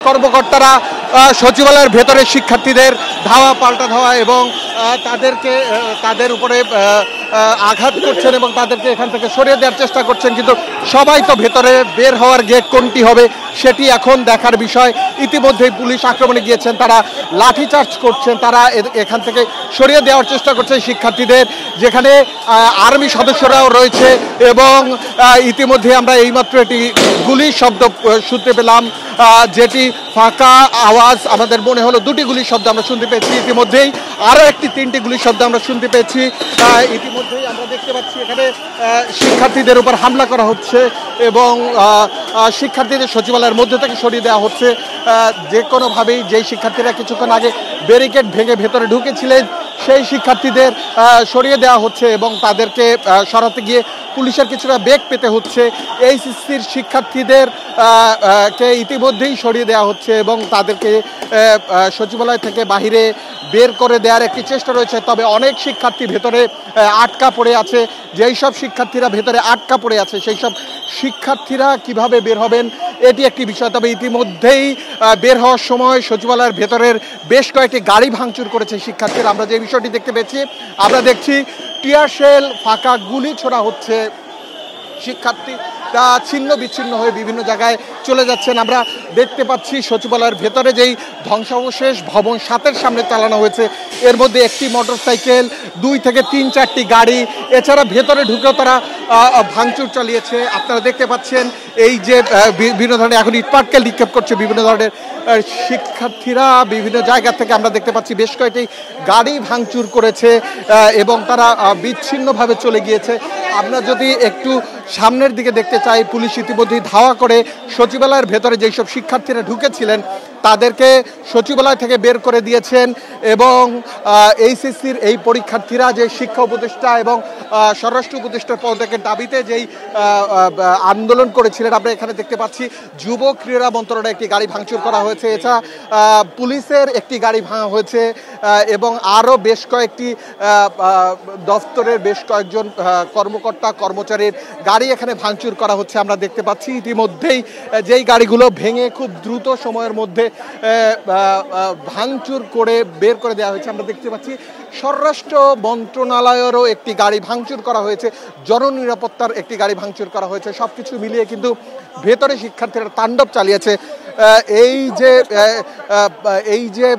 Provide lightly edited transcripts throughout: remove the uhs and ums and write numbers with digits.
কর্মকর্তারা সচিবালয়ের ভেতরে শিক্ষার্থীদের ধাওয়া পাল্টা ধাওয়া এবং তাদের উপরে আঘাত করছেন এবং তাদেরকে এখান থেকে সরিয়ে দেওয়ার চেষ্টা করছেন, কিন্তু সবাই তো ভেতরে বের হওয়ার গেট কোনটি হবে সেটি এখন দেখার বিষয়। ইতিমধ্যেই পুলিশ আক্রমণে গিয়েছেন, তারা লাঠিচার্জ করছেন, তারা এখান থেকে সরিয়ে দেওয়ার চেষ্টা করছেন শিক্ষার্থীদের, যেখানে আর্মি সদস্যরাও রয়েছে এবং ইতিমধ্যে আমরা এইমাত্র একটি গুলির শব্দ শুনতে পেলাম, যেটি ফাঁকা আওয়াজ। আমাদের মনে হলো দুটি গুলির শব্দ আমরা শুনতে পেয়েছি, ইতিমধ্যেই আরও তিনটি গুলির শব্দ আমরা শুনতে পেয়েছি। ইতিমধ্যেই আমরা দেখতে পাচ্ছি এখানে শিক্ষার্থীদের উপর হামলা করা হচ্ছে এবং শিক্ষার্থীদের সচিবালয়ের মধ্যে থেকে সরিয়ে দেওয়া হচ্ছে। যে কোনোভাবেই যেই শিক্ষার্থীরা কিছুক্ষণ আগে ব্যারিকেড ভেঙে ভেতরে ঢুকেছিলেন সেই শিক্ষার্থীদের সরিয়ে দেওয়া হচ্ছে এবং তাদেরকে সরাতে গিয়ে পুলিশের কিছুটা বেগ পেতে হচ্ছে। এইচএসসির শিক্ষার্থীদের কে ইতিমধ্যেই সরিয়ে দেওয়া হচ্ছে এবং তাদেরকে সচিবালয় থেকে বাহিরে বের করে দেওয়ার একটি চেষ্টা রয়েছে। তবে অনেক শিক্ষার্থী ভেতরে আটকা পড়ে আছে। যেই সব শিক্ষার্থীরা ভেতরে আটকা পড়ে আছে সেই সব শিক্ষার্থীরা কিভাবে বের হবেন এটি একটি বিষয়। তবে ইতিমধ্যেই বের হওয়ার সময় সচিবালয়ের ভেতরের বেশ কয়েকটি গাড়ি ভাঙচুর করেছে শিক্ষার্থীরা। আমরা যে বিষয়টি দেখতে পেয়েছি, আমরা দেখছি টিয়ার শেল, ফাঁকা গুলি ছোড়া হচ্ছে, শিক্ষার্থীরা ছিন্ন বিচ্ছিন্ন হয়ে বিভিন্ন জায়গায় চলে যাচ্ছেন। আমরা দেখতে পাচ্ছি সচিবালয়ের ভেতরে যেই ধ্বংসাবশেষ ভবন 7-এর সামনে চালানো হয়েছে, এর মধ্যে একটি মোটরসাইকেল, 2 থেকে 3-4টি গাড়ি, এছাড়া ভেতরে ঢুকেও তারা ভাঙচুর চালিয়েছে। আপনারা দেখতে পাচ্ছেন এই যে বিভিন্ন ধরনের এখন ইটপাটকেল নিক্ষেপ করছে বিভিন্ন ধরনের শিক্ষার্থীরা বিভিন্ন জায়গা থেকে। আমরা দেখতে পাচ্ছি বেশ কয়েকটি গাড়ি ভাঙচুর করেছে এবং তারা বিচ্ছিন্নভাবে চলে গিয়েছে। আমরা যদি একটু সামনের দিকে দেখতে চাই, পুলিশ ইতিমধ্যেই ধাওয়া করে সচিবালয়ের ভেতরে যেসব শিক্ষার্থীরা ঢুকেছিলেন তাদেরকে সচিবালয় থেকে বের করে দিয়েছেন এবং এইচএসসির এই পরীক্ষার্থীরা যে শিক্ষা উপদেষ্টা এবং স্বরাষ্ট্র উপদেষ্টার পদত্যাগের দাবিতে যেই আন্দোলন করেছিলেন, আমরা এখানে দেখতে পাচ্ছি যুব ক্রীড়া মন্ত্রণালয়ের একটি গাড়ি ভাঙচুর করা হয়েছে, এছাড়া পুলিশের একটি গাড়ি ভাঙা হয়েছে এবং আরও বেশ কয়েকটি দফতরের বেশ কয়েকজন কর্মকর্তা কর্মচারীর গাড়ি এখানে ভাঙচুর করা হচ্ছে। আমরা দেখতে পাচ্ছি ইতিমধ্যেই যেই গাড়িগুলো ভেঙে খুব দ্রুত সময়ের মধ্যে ভাঙচুর করে বের করে দেওয়া হয়েছে। আমরা দেখতে পাচ্ছি স্বরাষ্ট্র মন্ত্রণালয়েরও একটি গাড়ি ভাঙচুর করা হয়েছে, জননিরাপত্তার একটি গাড়ি ভাঙচুর করা হয়েছে। সবকিছু মিলিয়ে কিন্তু ভেতরে শিক্ষার্থীরা তাণ্ডব চালিয়েছে। এই যে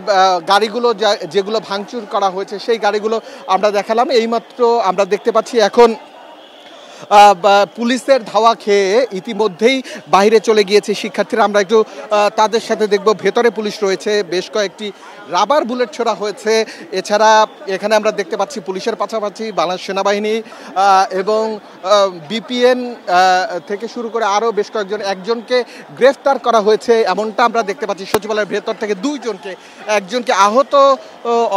গাড়িগুলো যেগুলো ভাঙচুর করা হয়েছে সেই গাড়িগুলো আমরা দেখালাম। এইমাত্র আমরা দেখতে পাচ্ছি এখন পুলিশের ধাওয়া খেয়ে ইতিমধ্যেই বাইরে চলে গিয়েছে শিক্ষার্থীরা। আমরা একটু তাদের সাথে দেখব। ভেতরে পুলিশ রয়েছে, বেশ কয়েকটি রাবার বুলেট ছোড়া হয়েছে। এছাড়া এখানে আমরা দেখতে পাচ্ছি পুলিশের পাশাপাশি বাংলাদেশ সেনাবাহিনী এবং বিপিএন থেকে শুরু করে আরও বেশ একজনকে গ্রেফতার করা হয়েছে এমনটা আমরা দেখতে পাচ্ছি। সচিবালয়ের ভেতর থেকে 2জনকে, একজনকে আহত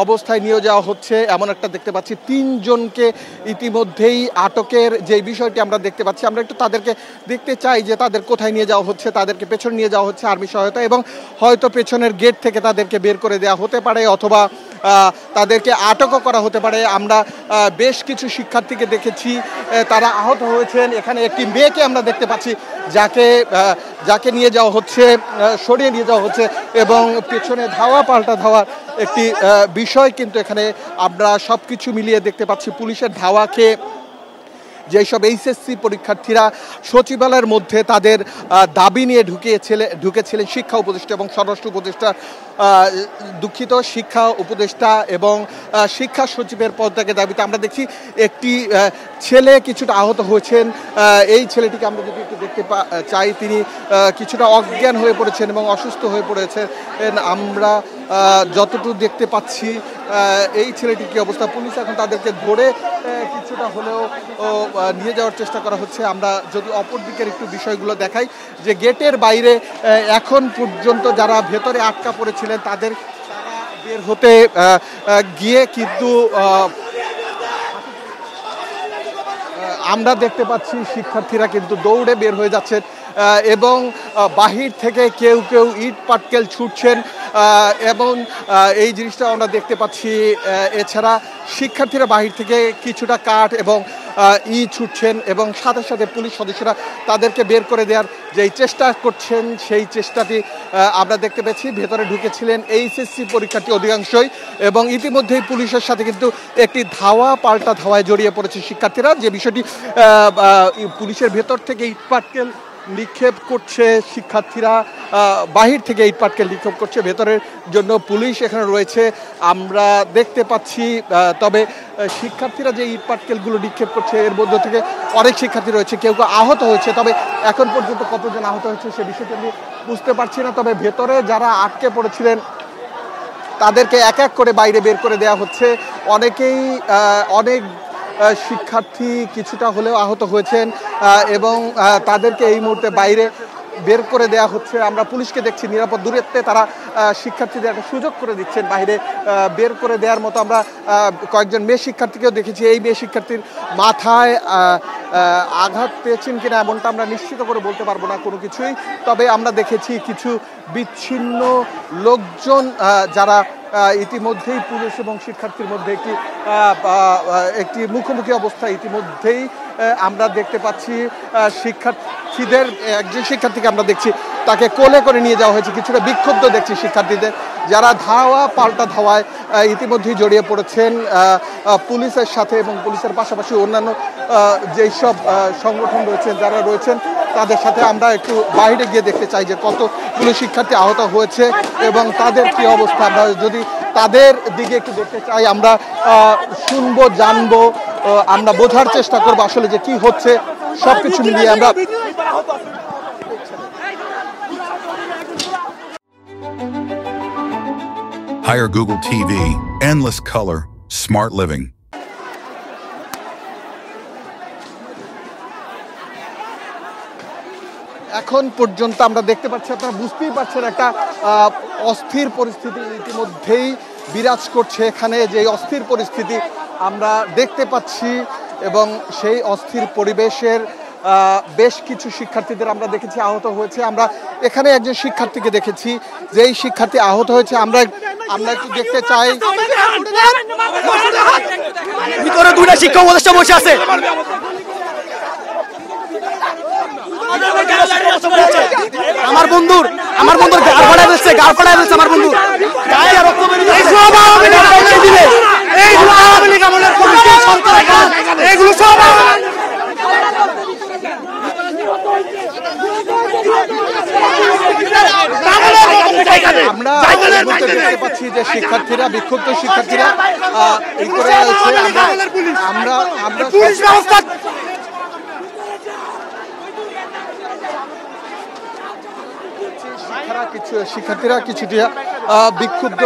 অবস্থায় নিয়ে যাওয়া হচ্ছে এমন একটা দেখতে পাচ্ছি। 3জনকে ইতিমধ্যেই আটকের যে বিষয়টি আমরা দেখতে পাচ্ছি। আমরা একটু তাদেরকে দেখতে চাই যে তাদের কোথায় নিয়ে যাওয়া হচ্ছে। তাদেরকে পেছনে নিয়ে যাওয়া হচ্ছে আর্মি সহায়তা এবং হয়তো পেছনের গেট থেকে তাদেরকে বের করে দেওয়া হতে পারে অথবা তাদেরকে আটকও করা হতে পারে। আমরা বেশ কিছু শিক্ষার্থীকে দেখেছি তারা আহত হয়েছেন। এখানে একটি মেয়েকে আমরা দেখতে পাচ্ছি যাকে নিয়ে যাওয়া হচ্ছে, সরিয়ে নিয়ে যাওয়া হচ্ছে এবং পেছনে ধাওয়া পাল্টা ধাওয়ার একটি বিষয় কিন্তু এখানে আমরা সব কিছু মিলিয়ে দেখতে পাচ্ছি। পুলিশের ধাওয়া খেয়ে যেসব এইচএসসি পরীক্ষার্থীরা সচিবালয়ের মধ্যে তাদের দাবি নিয়ে ঢুকেছিলেন শিক্ষা উপদেষ্টা এবং স্বরাষ্ট্র উপদেষ্টা, দুঃখিত, শিক্ষা উপদেষ্টা এবং শিক্ষা সচিবের পদত্যাগের দাবিতে আমরা দেখছি একটি ছেলে কিছুটা আহত হয়েছেন। এই ছেলেটিকে আমরা যদি একটু দেখতে চাই, তিনি কিছুটা অজ্ঞান হয়ে পড়েছেন এবং অসুস্থ হয়ে পড়েছেন। আমরা যতটুকু দেখতে পাচ্ছি এই ছেলেটির কি অবস্থা, পুলিশ এখন তাদেরকে ধরে কিছুটা হলেও নিয়ে যাওয়ার চেষ্টা করা হচ্ছে। আমরা যদি অপর দিকের একটু বিষয়গুলো দেখাই, যে গেটের বাইরে এখন পর্যন্ত যারা ভেতরে আটকা পড়েছিলেন তারা বের হতে গিয়ে কিন্তু আমরা দেখতে পাচ্ছি শিক্ষার্থীরা কিন্তু দৌড়ে বের হয়ে যাচ্ছেন। এবং বাহির থেকে কেউ কেউ ইট পাটকেল ছুটছেন এবং এই জিনিসটা আমরা দেখতে পাচ্ছি। এছাড়া শিক্ষার্থীরা বাহির থেকে কিছুটা কাঠ এবং ছুটছেন এবং সাথে সাথে পুলিশ সদস্যরা তাদেরকে বের করে দেওয়ার যেই চেষ্টা করছেন সেই চেষ্টাটি আমরা দেখতে পেয়েছি। ভেতরে ঢুকেছিলেন এইচএসসি পরীক্ষার্থী অধিকাংশই এবং ইতিমধ্যেই পুলিশের সাথে কিন্তু একটি ধাওয়া পাল্টা ধাওয়ায় জড়িয়ে পড়েছে শিক্ষার্থীরা। যে বিষয়টি পুলিশের ভেতর থেকে ইটপাটকেল নিক্ষেপ করছে, শিক্ষার্থীরা বাহির থেকে ইটপাটকেল নিক্ষেপ করছে, ভেতরের জন্য পুলিশ এখানে রয়েছে আমরা দেখতে পাচ্ছি। তবে শিক্ষার্থীরা যে ইটপাটকেলগুলো নিক্ষেপ করছে এর মধ্য থেকে অনেক শিক্ষার্থী রয়েছে, কেউ কেউ আহত হয়েছে। তবে এখন পর্যন্ত কতজন আহত হয়েছে সে বিষয়টি আমি বুঝতে পারছি না। তবে ভেতরে যারা আটকে পড়েছিলেন তাদেরকে এক এক করে বাইরে বের করে দেওয়া হচ্ছে। অনেক শিক্ষার্থী কিছুটা হলেও আহত হয়েছেন এবং তাদেরকে এই মুহূর্তে বাইরে বের করে দেওয়া হচ্ছে। আমরা পুলিশকে দেখছি নিরাপদ দূরত্বে তারা শিক্ষার্থীদের একটা সুযোগ করে দিচ্ছেন বাইরে বের করে দেওয়ার মতো। আমরা কয়েকজন মেয়ে শিক্ষার্থীকেও দেখেছি। এই মেয়ে শিক্ষার্থীর মাথায় আঘাত পেয়েছেন কিনা এমনটা আমরা নিশ্চিত করে বলতে পারবো না কোনো কিছুই। তবে আমরা দেখেছি কিছু বিচ্ছিন্ন লোকজন যারা ইতিমধ্যেই পুলিশ এবং শিক্ষার্থীর মধ্যে একটি মুখোমুখি অবস্থা ইতিমধ্যেই আমরা দেখতে পাচ্ছি। শিক্ষার্থীদের একজন শিক্ষার্থীকে আমরা দেখছি তাকে কোলে করে নিয়ে যাওয়া হয়েছে। কিছুটা বিক্ষুব্ধ দেখছি শিক্ষার্থীদের যারা ধাওয়া পাল্টা ধাওয়ায় ইতিমধ্যেই জড়িয়ে পড়েছেন পুলিশের সাথে এবং পুলিশের পাশাপাশি অন্যান্য যেই সব সংগঠন রয়েছেন যারা রয়েছেন তাদের সাথে। আমরা একটু বাইরে গিয়ে দেখতে চাই যে কতগুলো শিক্ষার্থী আহত হয়েছে এবং তাদের কি অবস্থা। আমরা যদি তাদের দিকে একটু দেখতে চাই, আমরা শুনবো, জানবো, আমরা বোঝার চেষ্টা করবো আসলে যে কি হচ্ছে সবকিছু মিলিয়ে। আমরা Hire Google TV, endless color, smart living. এখন পর্যন্ত আমরা দেখতে পাচ্ছি, আপনারা বুঝতেই পারছেন একটা অস্থির পরিস্থিতি ইতিমধ্যেই বিরাজ করছে এখানে। যে অস্থির পরিস্থিতি আমরা দেখতে পাচ্ছি এবং সেই অস্থির পরিবেশের বেশ কিছু শিক্ষার্থীদের আমরা দেখেছি আহত হয়েছে। আমরা এখানে একজন শিক্ষার্থীকে দেখেছি, যেই শিক্ষার্থী আহত হয়েছে আমরা একটু দেখতে চাই। ভিতরে দুইটা শিক্ষক উপদেষ্টা বসে আছে। আমার বন্ধুর গাল ফাটাই দিচ্ছে আমার বন্ধু। এইগুলো সব আমরা দেখতে পাচ্ছি যে শিক্ষার্থীরা, বিক্ষুব্ধ শিক্ষার্থীরা এই করে রয়েছে। আমরা শিক্ষার্থীরা কিছুটা বিক্ষুব্ধ।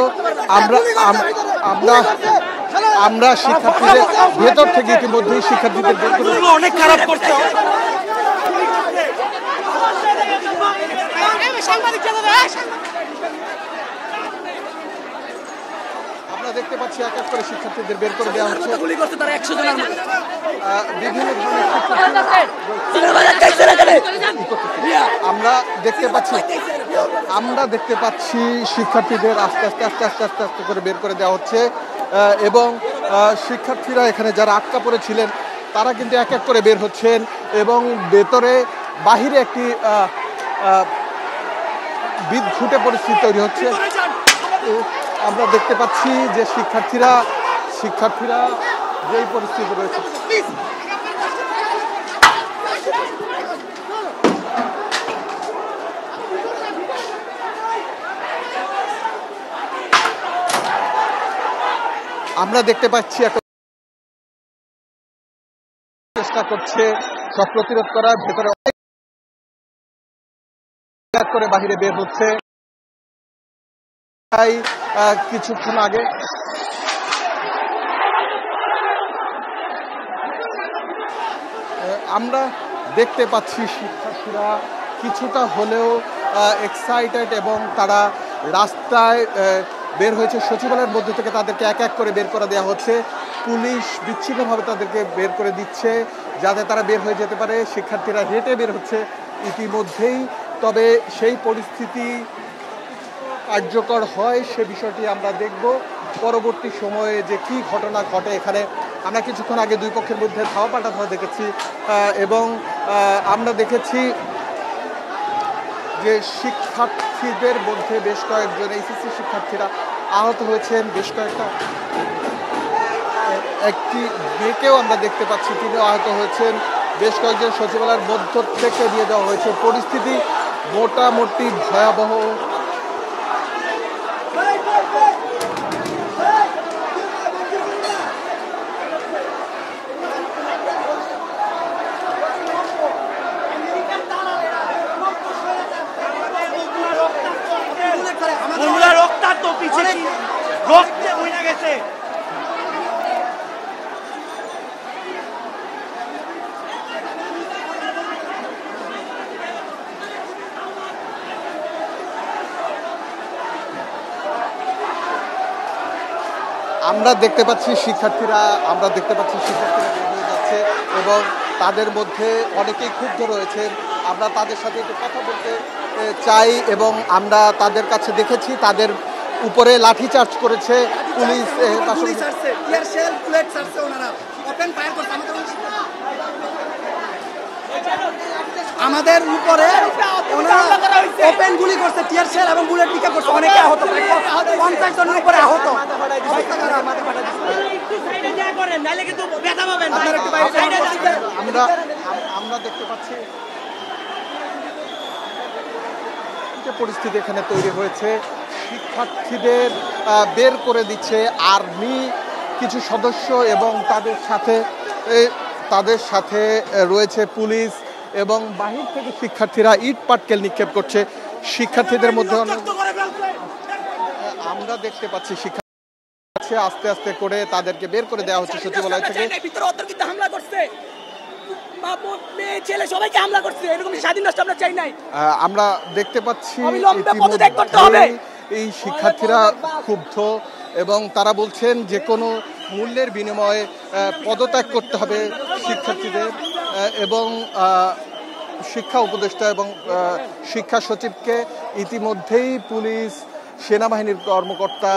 আমরা শিক্ষার্থীদের ভেতর থেকে ইতিমধ্যেই শিক্ষার্থীদের অনেক খারাপ করছে। আমরা দেখতে পাচ্ছি এক এক করে শিক্ষার্থীদের বের করে দেওয়া হচ্ছে। বিভিন্ন ধরনের আমরা দেখতে পাচ্ছি শিক্ষার্থীদের আস্তে আস্তে করে বের করে দেওয়া হচ্ছে এবং শিক্ষার্থীরা এখানে যারা আটকা পড়েছিলেন তারা কিন্তু এক এক করে বের হচ্ছেন এবং ভেতরে বাহিরে একটি বিদ্ঘুটে পরিস্থিতি তৈরি হচ্ছে। আমরা দেখতে পাচ্ছি যে শিক্ষার্থীরা যেই পরিস্থিতি রয়েছে। আমরা দেখতে পাচ্ছি একটা চেষ্টা করছে সব প্রতিরোধ করার, ভেতরে অনেক করে বাহিরে বের হচ্ছে। কিছুক্ষণ আগে আমরা দেখতে পাচ্ছি শিক্ষার্থীরা কিছুটা হলেও এক্সাইটেড এবং তারা রাস্তায় বের হয়েছে। সচিবালয়ের মধ্যে থেকে তাদেরকে এক এক করে বের করে দেওয়া হচ্ছে। পুলিশ বিচ্ছিন্নভাবে তাদেরকে বের করে দিচ্ছে যাতে তারা বের হয়ে যেতে পারে। শিক্ষার্থীরা হেঁটে বের হচ্ছে ইতিমধ্যেই, তবে সেই পরিস্থিতি কার্যকর হয় সে বিষয়টি আমরা দেখব পরবর্তী সময়ে যে কি ঘটনা ঘটে। এখানে আমরা কিছুক্ষণ আগে দুই পক্ষের মধ্যে ধাওয়া পাল্টা দেখেছি এবং আমরা দেখেছি যে শিক্ষার্থীদের মধ্যে বেশ কয়েকজন এইচএসসি শিক্ষার্থীরা আহত হয়েছেন, বেশ কয়েকটা একটি মেয়েকেও আমরা দেখতে পাচ্ছি তিনিও আহত হয়েছেন, বেশ কয়েকজন সচিবালয়ের মধ্য থেকে নিয়ে যাওয়া হয়েছে। পরিস্থিতি মোটামুটি ভয়াবহ। রক্তাক্ত পিছে রক্তে বইনা গেছে। আমরা দেখতে পাচ্ছি শিক্ষার্থীরা বের হয়ে যাচ্ছে এবং তাদের মধ্যে অনেকেই ক্ষুব্ধ রয়েছেন। আমরা তাদের সাথে একটু কথা বলতে চাই এবং আমরা তাদের কাছে দেখেছি তাদের উপরে লাঠিচার্জ করেছে পুলিশ। আমাদের উপরে ওপেন গুলি করছে, টিয়ার শেল এবং বুলেট নিক্ষেপ করছে, অনেকে আহত, 50 জনের উপরে আহত। আমরা দেখতে পাচ্ছি যে পরিস্থিতি এখানে তৈরি হয়েছে, শিক্ষার্থীদের বের করে দিচ্ছে আর্মি কিছু সদস্য এবং তাদের সাথে রয়েছে পুলিশ এবং বাহির থেকে শিক্ষার্থীরা ইট পাটকেল নিক্ষেপ করছে। শিক্ষার্থীদের মধ্যে আমরা দেখতে পাচ্ছি শিক্ষার্থী আস্তে আস্তে করে তাদেরকে বের করে দেওয়া হচ্ছে সচিবালয় থেকে। আমরা দেখতে পাচ্ছি এই শিক্ষার্থীরা ক্ষুব্ধ এবং তারা বলছেন যে কোনো মূল্যের বিনিময়ে পদত্যাগ করতে হবে শিক্ষার্থীদের এবং শিক্ষা উপদেষ্টা এবং শিক্ষা সচিবকে ইতিমধ্যেই পুলিশ, সেনাবাহিনীর কর্মকর্তা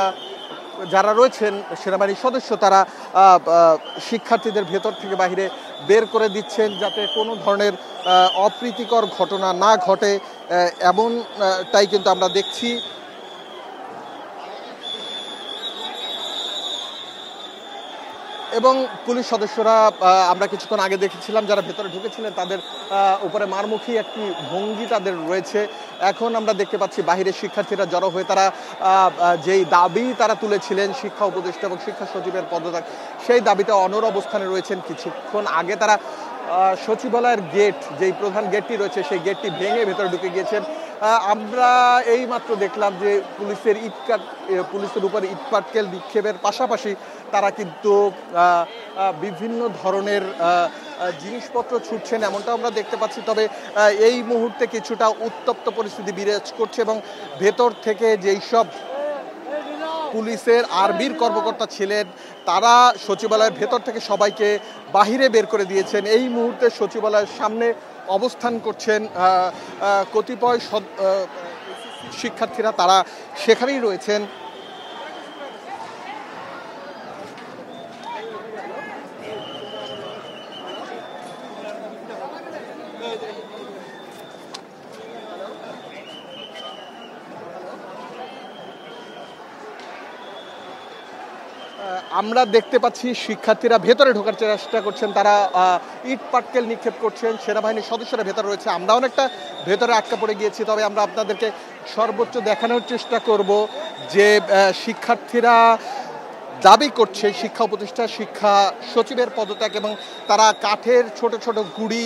যারা রয়েছেন, সেনাবাহিনীর সদস্য, তারা শিক্ষার্থীদের ভেতর থেকে বাইরে বের করে দিচ্ছেন যাতে কোনো ধরনের অপ্রীতিকর ঘটনা না ঘটে, এমনটাই কিন্তু আমরা দেখছি। এবং পুলিশ সদস্যরা আমরা কিছুক্ষণ আগে দেখেছিলাম যারা ভেতরে ঢুকেছিলেন তাদের উপরে মারমুখী একটি ভঙ্গি তাদের রয়েছে। এখন আমরা দেখতে পাচ্ছি বাহিরের শিক্ষার্থীরা জড়ো হয়ে তারা যেই দাবি তারা তুলেছিলেন শিক্ষা উপদেষ্টা এবং শিক্ষা সচিবের পদত্যাগ, সেই দাবিতে অনড় অবস্থানে রয়েছেন। কিছুক্ষণ আগে তারা সচিবালয়ের গেট, যেই প্রধান গেটটি রয়েছে সেই গেটটি ভেঙে ভেতরে ঢুকে গিয়েছেন। আমরা এই মাত্র দেখলাম যে পুলিশের উপরে ইটপাটকেল নিক্ষেপের পাশাপাশি তারা কিন্তু বিভিন্ন ধরনের জিনিসপত্র ছুটছেন, এমনটা আমরা দেখতে পাচ্ছি। তবে এই মুহূর্তে কিছুটা উত্তপ্ত পরিস্থিতি বিরাজ করছে এবং ভেতর থেকে যেই সব পুলিশের আর্মির কর্মকর্তা ছিলেন তারা সচিবালয়ের ভেতর থেকে সবাইকে বাহিরে বের করে দিয়েছেন। এই মুহূর্তে সচিবালয়ের সামনে অবস্থান করছেন কতিপয় শিক্ষার্থীরা, তারা সেখানেই রয়েছেন। আমরা দেখতে পাচ্ছি শিক্ষার্থীরা ভেতরে ঢোকার চেষ্টা করছেন, তারা ইট পাটকেল নিক্ষেপ করছেন, সেনাবাহিনীর সদস্যরা ভেতরে রয়েছে। আমরা অনেকটা ভেতরে আটকা পড়ে গিয়েছি, তবে আমরা আপনাদেরকে সর্বোচ্চ দেখানোর চেষ্টা করব যে শিক্ষার্থীরা দাবি করছে শিক্ষা উপদেষ্টা, শিক্ষা সচিবের পদত্যাগ এবং তারা কাঠের ছোট ছোট গুড়ি,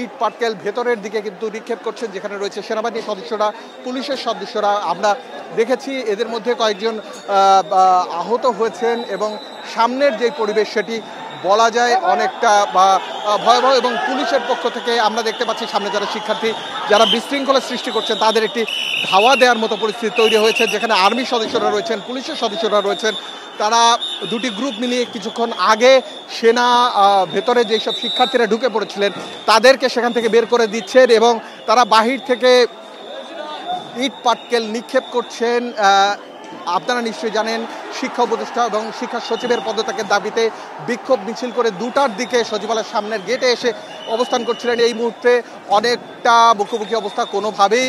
ইট পাটকেল ভেতরের দিকে কিন্তু নিক্ষেপ করছেন যেখানে রয়েছে সেনাবাহিনীর সদস্যরা, পুলিশের সদস্যরা। আমরা দেখেছি এদের মধ্যে কয়েকজন আহত হয়েছেন এবং সামনের যে পরিবেশ সেটি বলা যায় অনেকটা ভয়াবহ। এবং পুলিশের পক্ষ থেকে আমরা দেখতে পাচ্ছি সামনে যারা শিক্ষার্থী যারা বিশৃঙ্খলা সৃষ্টি করছেন তাদের একটি ধাওয়া দেওয়ার মতো পরিস্থিতি তৈরি হয়েছে, যেখানে আর্মি সদস্যরা রয়েছেন, পুলিশের সদস্যরা রয়েছেন। তারা দুটি গ্রুপ মিলিয়ে কিছুক্ষণ আগে সেনা ভেতরে যেসব শিক্ষার্থীরা ঢুকে পড়েছিলেন তাদেরকে সেখান থেকে বের করে দিচ্ছেন এবং তারা বাহির থেকে ইট পাটকেল নিক্ষেপ করছেন। আপনারা নিশ্চয়ই জানেন শিক্ষা উপদেষ্টা এবং শিক্ষা সচিবের পদত্যাগের দাবিতে বিক্ষোভ মিছিল করে 2টার দিকে সচিবালয়ের সামনের গেটে এসে অবস্থান করছিলেন। এই মুহূর্তে অনেকটা মুখোমুখি অবস্থা, কোনোভাবেই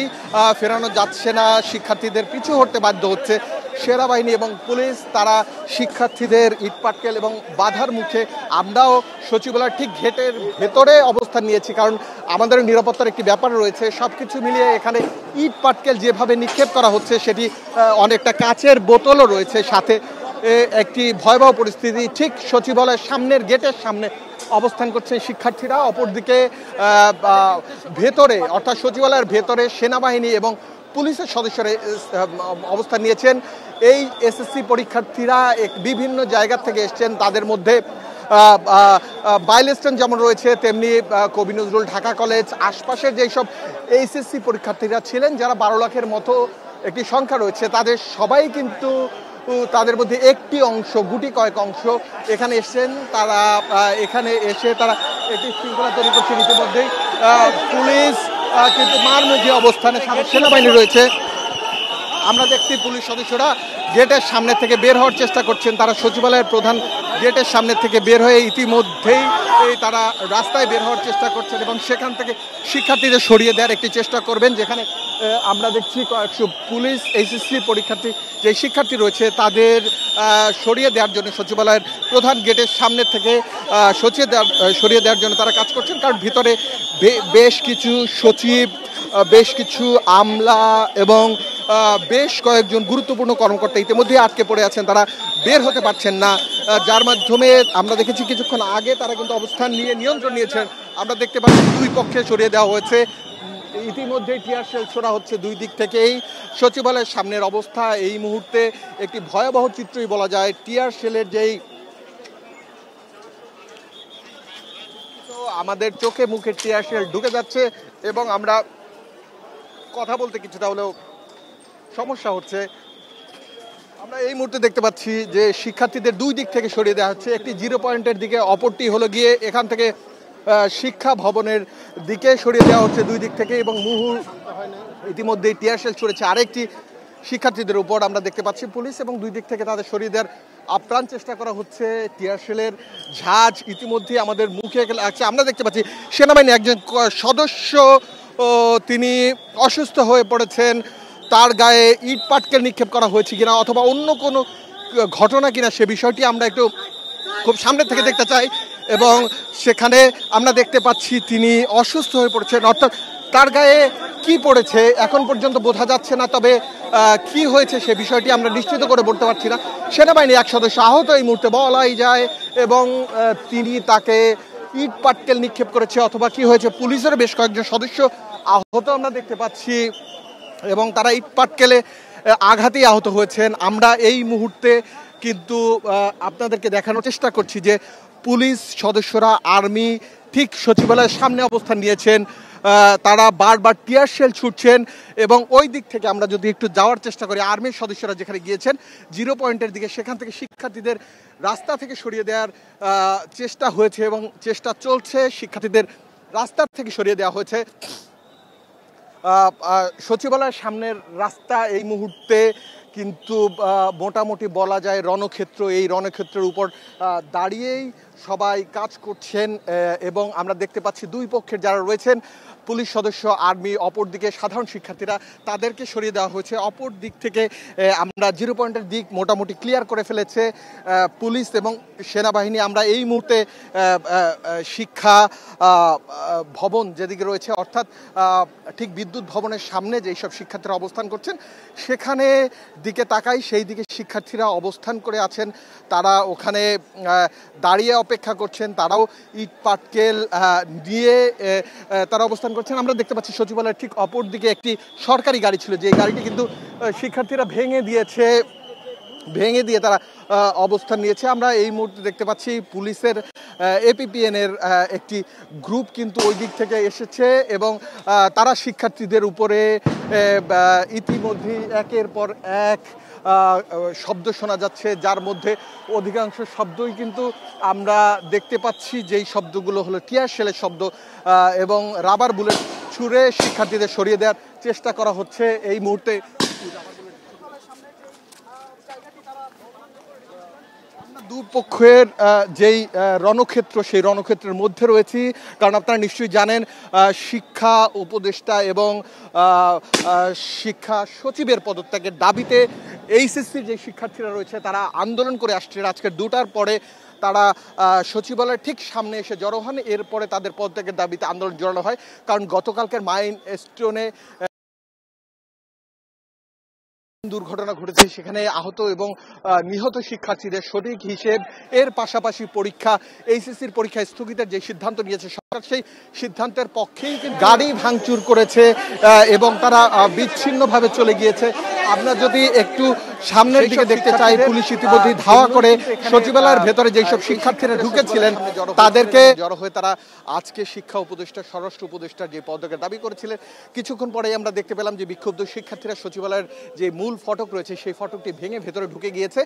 ফেরানো যাচ্ছে না, শিক্ষার্থীদের পিছু হটতে বাধ্য হচ্ছে সেনাবাহিনী এবং পুলিশ। তারা শিক্ষার্থীদের ইটপাটকেল এবং বাধার মুখে আমরাও সচিবালয়ের ঠিক গেটের ভেতরে অবস্থান নিয়েছি, কারণ আমাদের নিরাপত্তার একটি ব্যাপার রয়েছে। সব কিছু মিলিয়ে এখানে ইট পাটকেল যেভাবে নিক্ষেপ করা হচ্ছে সেটি অনেকটা কাচের বোতলও রয়েছে, সাথে একটি ভয়াবহ পরিস্থিতি। ঠিক সচিবালয়ের সামনের গেটের সামনে অবস্থান করছে শিক্ষার্থীরা। অপরদিকে ভেতরে অর্থাৎ সচিবালয়ের ভেতরে সেনাবাহিনী এবং পুলিশের সদস্যরা অবস্থান নিয়েছেন। এই এসএসসি পরীক্ষার্থীরা বিভিন্ন জায়গা থেকে এসছেন, তাদের মধ্যে বাইলেস্টন যেমন রয়েছে তেমনি কবি নজরুল ঢাকা কলেজ, আশপাশের যেসব এইচএসসি পরীক্ষার্থীরা ছিলেন যারা 12 লাখের মতো একটি সংখ্যা রয়েছে, তাদের সবাই কিন্তু তাদের মধ্যে একটি অংশ, গুটি কয়েক অংশ এখানে এসছেন। তারা এখানে এসে তারা একটি শৃঙ্খলা তৈরি করছেন। ইতিমধ্যেই পুলিশ কিন্তু মারমুখী অবস্থানে, সেনাবাহিনী রয়েছে। আমরা দেখছি পুলিশ সদস্যরা গেটের সামনে থেকে বের হওয়ার চেষ্টা করছেন। তারা সচিবালয়ের প্রধান গেটের সামনে থেকে বের হয়ে ইতিমধ্যেই তারা রাস্তায় বের হওয়ার চেষ্টা করছেন এবং সেখান থেকে শিক্ষার্থীদের সরিয়ে দেওয়ার একটি চেষ্টা করবেন, যেখানে আমরা দেখছি কয়েকশো পুলিশ এইচএসসি পরীক্ষার্থী যে শিক্ষার্থী রয়েছে তাদের সরিয়ে দেওয়ার জন্য সচিবালয়ের প্রধান গেটের সামনে থেকে সরিয়ে দেওয়ার জন্য তারা কাজ করছেন। কারণ ভিতরে বেশ কিছু সচিব, বেশ কিছু আমলা এবং বেশ কয়েকজন গুরুত্বপূর্ণ কর্মকর্তা ইতিমধ্যে আটকে পড়ে আছেন, তারা বের হতে পারছেন না, যার মাধ্যমে আমরা দেখেছি কিছুক্ষণ আগে তারা কিন্তু অবস্থান নিয়ে নিয়ন্ত্রণ নিয়েছেন। আমরা দেখতে পাচ্ছি দুই পক্ষে সরিয়ে দেওয়া হয়েছে, ইতিমধ্যেই টিয়ার শেল ছোড়া হচ্ছে দুই দিক থেকেই। সচিবালয়ের সামনের অবস্থা এই মুহূর্তে একটি ভয়াবহ চিত্রই বলা যায়। টিয়ার শেলের যেই আমাদের চোখে মুখে টিয়ার শেল ঢুকে যাচ্ছে এবং আমরা কথা বলতে কিছুটা হলেও সমস্যা হচ্ছে। আমরা এই মুহূর্তে দেখতে পাচ্ছি যে শিক্ষার্থীদের দুই দিক থেকে সরিয়ে দেওয়া হচ্ছে, একটি 0 পয়েন্টের দিকে, অপরটি হলো গিয়ে এখান থেকে শিক্ষা ভবনের দিকে সরিয়ে দেওয়া হচ্ছে দুই দিক থেকে। এবং ইতিমধ্যেই টিয়ার শেল ছুড়েছে আরেকটি শিক্ষার্থীদের উপর, আমরা দেখতে পাচ্ছি পুলিশ এবং দুই দিক থেকে তাদের সরিয়ে দেওয়ার আপ্রাণ চেষ্টা করা হচ্ছে। টিয়ার শেলের ঝাঁজ ইতিমধ্যেই আমাদের মুখে লাগছে। আমরা দেখতে পাচ্ছি সেনাবাহিনী একজন সদস্য তিনি অসুস্থ হয়ে পড়েছেন, তার গায়ে ইট পাটকেল নিক্ষেপ করা হয়েছে কিনা অথবা অন্য কোনো ঘটনা কিনা সে বিষয়টি আমরা একটু খুব সামনে থেকে দেখতে চাই। এবং সেখানে আমরা দেখতে পাচ্ছি তিনি অসুস্থ হয়ে পড়েছেন, অর্থাৎ তার গায়ে কি পড়েছে এখন পর্যন্ত বোঝা যাচ্ছে না, তবে কি হয়েছে সে বিষয়টি আমরা নিশ্চিত করে বলতে পারছি না। সেনাবাহিনী এক সদস্য আহত এই মুহূর্তে বলাই যায় এবং তিনি তাকে ইট পাটকেল নিক্ষেপ করেছে অথবা কি হয়েছে, পুলিশের বেশ কয়েকজন সদস্য আহত আমরা দেখতে পাচ্ছি এবং তারা ইট পাটকেলে আঘাতেই আহত হয়েছেন। আমরা এই মুহূর্তে কিন্তু আপনাদেরকে দেখানোর চেষ্টা করছি যে পুলিশ সদস্যরা, আর্মি ঠিক সচিবালয়ের সামনে অবস্থান নিয়েছেন, তারা বারবার টিয়ার শেল ছুটছেন এবং ওই দিক থেকে আমরা যদি একটু যাওয়ার চেষ্টা করি, আর্মির সদস্যরা যেখানে গিয়েছেন 0 পয়েন্টের দিকে, সেখান থেকে শিক্ষার্থীদের রাস্তা থেকে সরিয়ে দেওয়ার চেষ্টা হয়েছে এবং চেষ্টা চলছে, শিক্ষার্থীদের রাস্তা থেকে সরিয়ে দেওয়া হয়েছে। সচিবালয়ের সামনের রাস্তা এই মুহূর্তে কিন্তু মোটামুটি বলা যায় রণক্ষেত্র। এই রণক্ষেত্রের উপর দাঁড়িয়েই সবাই কাজ করছেন এবং আমরা দেখতে পাচ্ছি দুই পক্ষের যারা রয়েছেন, পুলিশ সদস্য, আর্মি, অপরদিকে সাধারণ শিক্ষার্থীরা, তাদেরকে সরিয়ে দেওয়া হয়েছে। অপর দিক থেকে আমরা 0 পয়েন্টের দিক মোটামুটি ক্লিয়ার করে ফেলেছে পুলিশ এবং সেনাবাহিনী। আমরা এই মুহূর্তে শিক্ষা ভবন যেদিকে রয়েছে, অর্থাৎ ঠিক বিদ্যুৎ ভবনের সামনে যেই সব শিক্ষার্থীরা অবস্থান করছেন সেখানে দিকে তাকাই, সেই দিকে শিক্ষার্থীরা অবস্থান করে আছেন, তারা ওখানে দাঁড়িয়ে অপেক্ষা করছেন, তারাও ইট পাটকেল নিয়ে তারা অবস্থান করছেন। আমরা দেখতে পাচ্ছি সচিবালয়ের ঠিক অপর দিকে একটি সরকারি গাড়ি ছিল, যে গাড়িটি কিন্তু শিক্ষার্থীরা ভেঙে দিয়ে তারা অবস্থান নিয়েছে। আমরা এই মুহূর্তে দেখতে পাচ্ছি পুলিশের এপিপিএন এর একটি গ্রুপ কিন্তু ওই দিক থেকে এসেছে এবং তারা শিক্ষার্থীদের উপরে ইতিমধ্যেই একের পর এক শব্দ শোনা যাচ্ছে, যার মধ্যে অধিকাংশ শব্দই কিন্তু আমরা দেখতে পাচ্ছি যেই শব্দগুলো হলো টিয়ার শেলের শব্দ এবং রাবার বুলেট ছুঁড়ে শিক্ষার্থীদের সরিয়ে দেওয়ার চেষ্টা করা হচ্ছে এই মুহূর্তে। দুপক্ষের যেই রণক্ষেত্র সেই রণক্ষেত্রের মধ্যে রয়েছি, কারণ আপনারা নিশ্চয়ই জানেন শিক্ষা উপদেষ্টা এবং শিক্ষা সচিবের পদত্যাগের দাবিতে এইচএসসির যে শিক্ষার্থীরা রয়েছে তারা আন্দোলন করে আসছে। আজকের 2টার পরে তারা সচিবালয়ের ঠিক সামনে এসে জড়ো হন, এরপরে তাদের পদত্যাগের দাবিতে আন্দোলন জড়ানো হয়। কারণ গতকালকের মাইলস্টোনে দুর্ঘটনা ঘটেছে, সেখানে আহত এবং নিহত শিক্ষার্থীদের সঠিক হিসেব এর পাশাপাশি পরীক্ষা এইচএসসির পরীক্ষা স্থগিতের যে সিদ্ধান্ত নিয়েছে সরকার, সেই সিদ্ধান্তের পক্ষেই গাড়ি ভাঙচুর করেছে এবং তারা বিচ্ছিন্নভাবে চলে গিয়েছে। আমরা যদি একটু সামনের দিকে দেখতে চাই, পুলিশ ইতিমধ্যেই ধাওয়া করে সচিবালয়ের ভেতরে যেসব শিক্ষার্থীরা ঢুকেছিলেন তাদেরকে জড়ো হয়ে তারা আজকে শিক্ষা উপদেষ্টা স্বরাষ্ট্র উপদেষ্টার যে পদত্যাগের দাবি করেছিলেন। কিছুক্ষণ পরেই আমরা দেখতে পেলাম যে বিক্ষুব্ধ শিক্ষার্থীরা সচিবালয়ের যে মূল ফটক রয়েছে সেই ফটকটি ভেঙে ভেতরে ঢুকে গিয়েছে।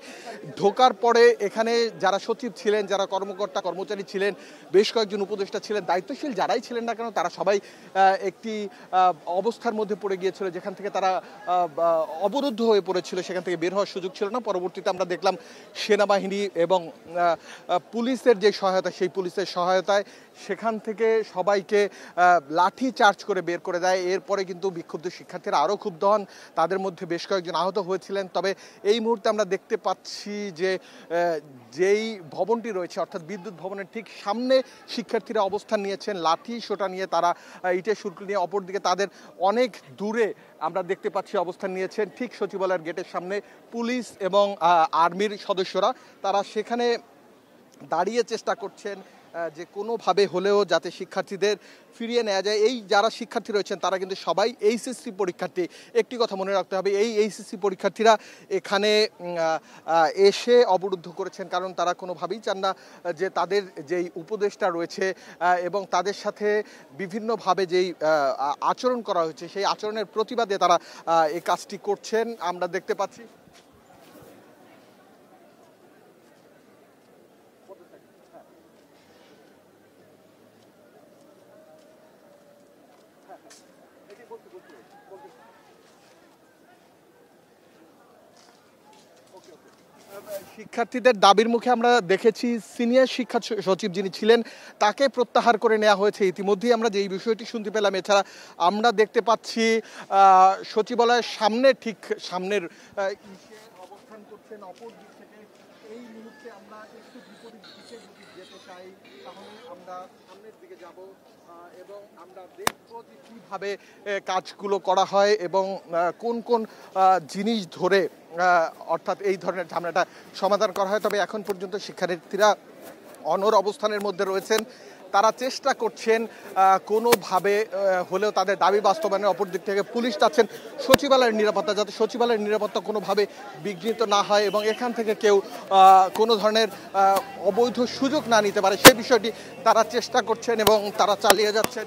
ঢোকার পরে এখানে যারা সচিব ছিলেন, যারা কর্মকর্তা কর্মচারী ছিলেন, বেশ কয়েকজন উপদেষ্টা ছিলেন, দায়িত্বশীল যারাই ছিলেন না কেন তারা সবাই একটি অবস্থার মধ্যে পড়ে গিয়েছিল যেখান থেকে তারা অবরুদ্ধ হয়ে পড়েছিল, সেখান থেকে বের হওয়ার সুযোগ ছিল না। পরবর্তীতে আমরা দেখলাম সেনাবাহিনী এবং পুলিশের যে সহায়তা, সেই পুলিশের সহায়তায় সেখান থেকে সবাইকে লাঠি চার্জ করে বের করে দেয়। এরপরে কিন্তু বিক্ষুব্ধ শিক্ষার্থীরা আরও ক্ষুব্ধ হন, তাদের মধ্যে বেশ কয়েকজন আহত হয়েছিলেন। তবে এই মুহূর্তে আমরা দেখতে পাচ্ছি যে যেই ভবনটি রয়েছে অর্থাৎ বিদ্যুৎ ভবনের ঠিক সামনে শিক্ষার্থীরা অবস্থান নিয়েছেন, লাঠি সোটা নিয়ে, তারা ইটের শুল্ক নিয়ে। অপরদিকে তাদের অনেক দূরে আমরা দেখতে পাচ্ছি অবস্থান নিয়েছেন ঠিক সচিবালয়ের গেটের সামনে পুলিশ এবং আর্মির সদস্যরা। তারা সেখানে দাঁড়িয়ে চেষ্টা করছেন যে কোনোভাবে হলেও যাতে শিক্ষার্থীদের ফিরিয়ে নেওয়া যায়। এই যারা শিক্ষার্থী রয়েছেন তারা কিন্তু সবাই এইচএসসি পরীক্ষার্থী। একটি কথা মনে রাখতে হবে, এই এইচএসসি পরীক্ষার্থীরা এখানে এসে অবরুদ্ধ করেছেন কারণ তারা কোনোভাবেই চান না যে তাদের যেই উপদেষ্টা রয়েছে এবং তাদের সাথে বিভিন্নভাবে যেই আচরণ করা হয়েছে সেই আচরণের প্রতিবাদে তারা এই কাজটি করছেন। আমরা দেখতে পাচ্ছি শিক্ষার্থীদের দাবির মুখে আমরা দেখেছি সিনিয়র শিক্ষা সচিব যিনি ছিলেন তাকে প্রত্যাহার করে নেওয়া হয়েছে। ইতিমধ্যেই আমরা যে এই বিষয়টি শুনতে পেলাম। এছাড়া আমরা দেখতে পাচ্ছি সচিবালয়ের সামনে ঠিক সামনের অবস্থান করছেন অপর দিক থেকে। এই মুহূর্তে আমরা একটু বিপরীত দিকে যদি যেতে চাই তাহলে আমরা সামনের দিকে যাব এবং আমরা দেখব যে কীভাবে কাজগুলো করা হয় এবং কোন কোন জিনিস ধরে অর্থাৎ এই ধরনের ঝামেলাটা সমাধান করা হয়। তবে এখন পর্যন্ত শিক্ষার্থীরা অনড় অবস্থানের মধ্যে রয়েছেন, তারা চেষ্টা করছেন কোনোভাবে হলেও তাদের দাবি বাস্তবায়নের। অপর দিক থেকে পুলিশ চাচ্ছেন সচিবালয়ের নিরাপত্তা, যাতে সচিবালয়ের নিরাপত্তা কোনোভাবে বিঘ্নিত না হয় এবং এখান থেকে কেউ কোনো ধরনের অবৈধ সুযোগ না নিতে পারে, সে বিষয়টি তারা চেষ্টা করছেন এবং তারা চালিয়ে যাচ্ছেন।